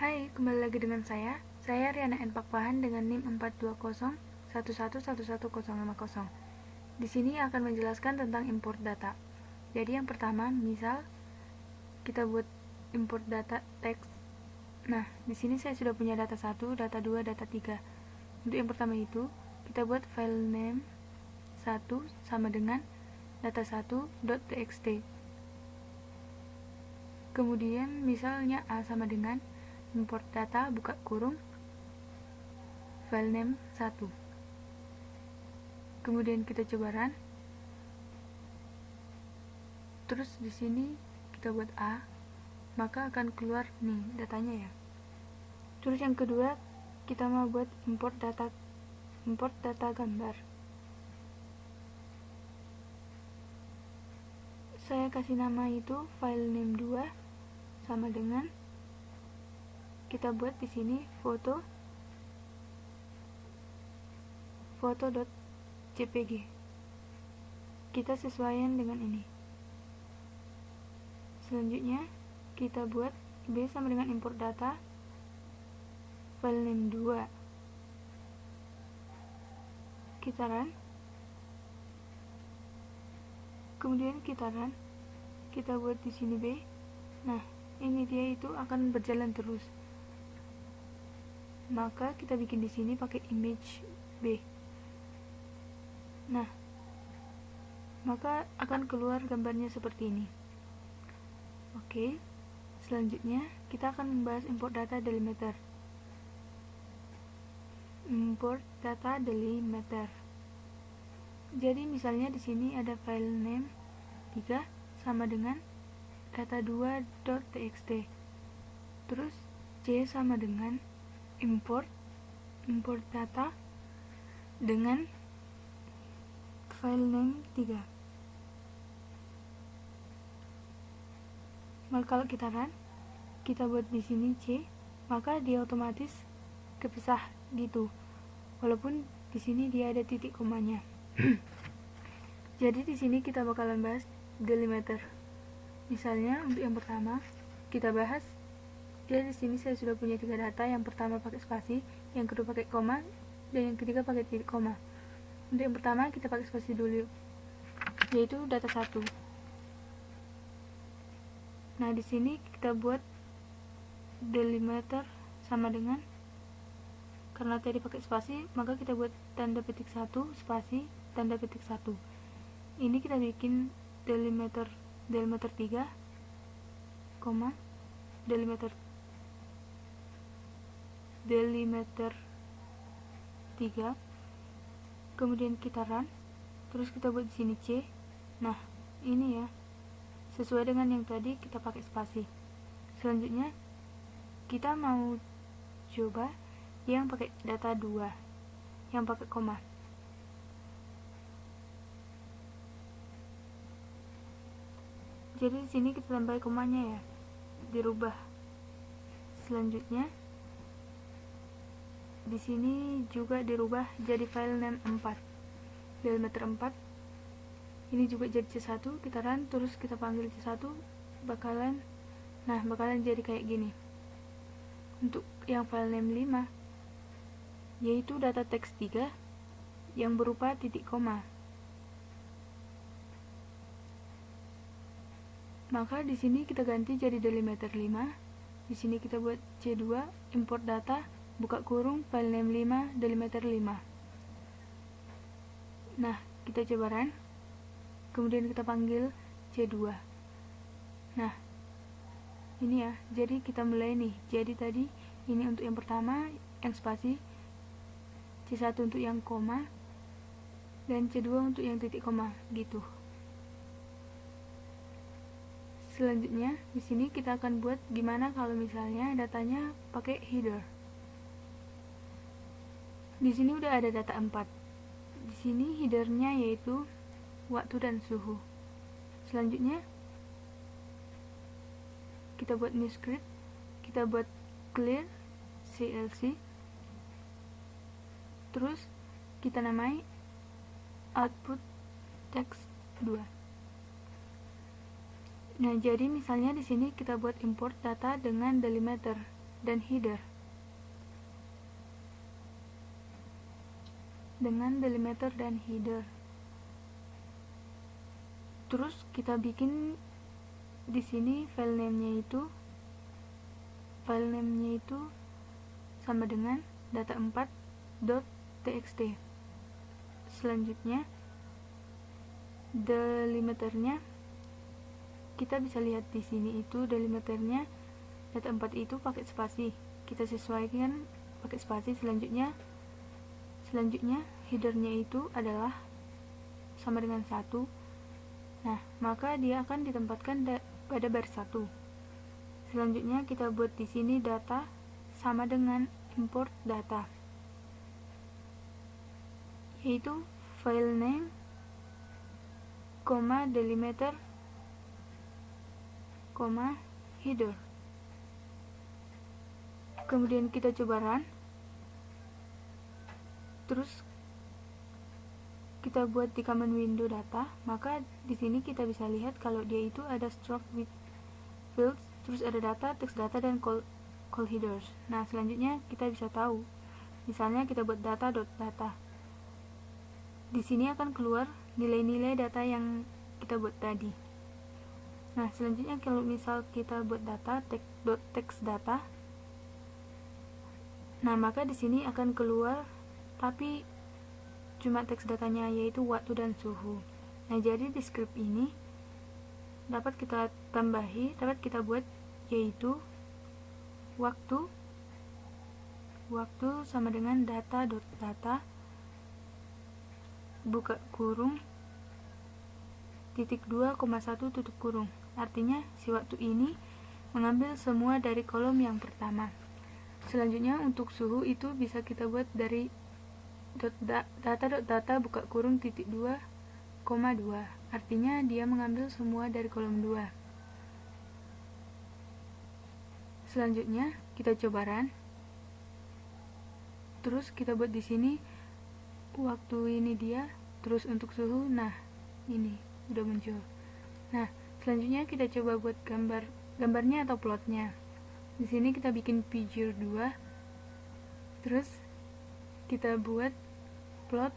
Hai, kembali lagi dengan saya Riana N. Pakpahan dengan NIM 42011111050. Di sini akan menjelaskan tentang import data. Jadi yang pertama, misal kita buat import data teks. Nah, di sini saya sudah punya data 1, data 2, data 3. Untuk yang pertama itu, kita buat file name 1 sama dengan data1.txt. Kemudian misalnya A sama dengan import data buka kurung file name 1. Kemudian kita coba run. Terus di sini kita buat A, maka akan keluar nih datanya ya. Terus yang kedua, kita mau buat import data gambar. Saya kasih nama itu file name 2 sama dengan kita buat di sini foto.jpg. Kita sesuaikan dengan ini. Selanjutnya kita buat B sama dengan import data file name 2. Kita run. Kemudian kita run. Kita buat di sini B. Nah, ini dia itu akan berjalan terus. Maka kita bikin di sini pakai image B. Nah, maka akan keluar gambarnya seperti ini. Oke, selanjutnya kita akan membahas import data delimiter. Import data delimiter. Jadi misalnya di sini ada file name 3 sama dengan data2.txt. Terus C sama dengan import data dengan file name 3. Maka kalau kita run, kita buat di sini C, maka dia otomatis kepisah gitu. Walaupun di sini dia ada titik komanya. Jadi di sini kita bakalan bahas delimiter. Misalnya untuk yang pertama kita bahas. Jadi di sini saya sudah punya 3 data. Yang pertama pakai spasi, yang kedua pakai koma, dan yang ketiga pakai titik koma. Untuk yang pertama kita pakai spasi dulu, yaitu data 1. Nah, di sini kita buat delimiter sama dengan, karena tadi pakai spasi, maka kita buat tanda petik 1 spasi tanda petik 1. Ini kita bikin delimiter 3, koma delimiter 3. Kemudian kita run. Terus kita buat di sini C. Nah, ini ya. Sesuai dengan yang tadi kita pakai spasi. Selanjutnya kita mau coba yang pakai data 2, yang pakai koma. Jadi di sini kita tambah komanya ya, dirubah. Selanjutnya di sini juga dirubah jadi file name 4, delimiter 4. Ini juga jadi C1, kita run, terus kita panggil C1, bakalan jadi kayak gini. Untuk yang file name 5, yaitu data teks 3 yang berupa titik koma. Maka di sini kita ganti jadi delimiter 5. Di sini kita buat C2 import data buka kurung file name 5 delimiter 5. Nah, kita coba run. Kemudian kita panggil C2. Nah, ini ya. Jadi kita mulai nih. Jadi tadi ini untuk yang pertama yang spasi, C1 untuk yang koma, dan C2 untuk yang titik koma gitu. Selanjutnya di sini kita akan buat gimana kalau misalnya datanya pakai header. Di sini udah ada data 4. Di sini headernya yaitu waktu dan suhu. Selanjutnya kita buat new script. Kita buat clear clc. Terus kita namai output text 2. Nah, jadi misalnya di sini kita buat import data dengan delimiter. dan header. Dengan delimiter dan header. Terus kita bikin di sini file name-nya itu sama dengan data4.txt. Selanjutnya delimiternya kita bisa lihat di sini, itu delimiternya data4 itu pakai spasi, kita sesuaikan pakai spasi. Selanjutnya headernya itu adalah sama dengan 1. Nah, maka dia akan ditempatkan pada baris 1. Selanjutnya kita buat di sini data sama dengan import data, yaitu file name, delimiter, header. Kemudian kita coba run. Terus kita buat di command window data, maka di sini kita bisa lihat kalau dia itu ada stroke with fields, terus ada data, text data, dan call headers. Nah, selanjutnya kita bisa tahu, misalnya kita buat data.data. Di sini akan keluar nilai-nilai data yang kita buat tadi. Nah, selanjutnya kalau misal kita buat data text data, nah maka di sini akan keluar tapi cuma teks datanya, yaitu waktu dan suhu. Nah, jadi di script ini dapat kita buat yaitu waktu sama dengan data.data buka kurung (2,1 tutup kurung). Artinya si waktu ini mengambil semua dari kolom yang pertama. Selanjutnya untuk suhu itu bisa kita buat dari data.data buka kurung (2,2). Artinya dia mengambil semua dari kolom 2. Selanjutnya kita coba run. Terus kita buat di sini waktu ini dia, terus untuk suhu, nah ini udah muncul. Nah, selanjutnya kita coba buat gambarnya atau plotnya. Di sini kita bikin figure 2. Terus kita buat plot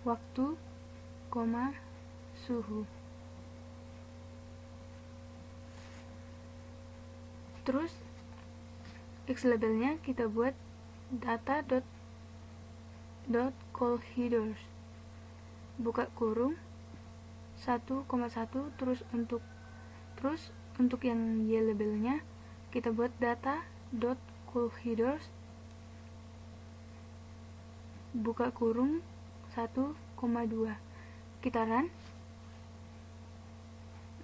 waktu, suhu. Terus X labelnya kita buat data.callHeaders buka kurung 1,1. Terus untuk yang Y labelnya kita buat data.callHeaders buka kurung 1,2. Kita run.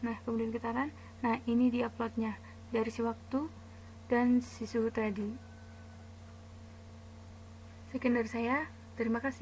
Nah, kemudian kita run. Nah, ini di uploadnya dari si waktu dan si suhu tadi. Sekian dari saya, terima kasih.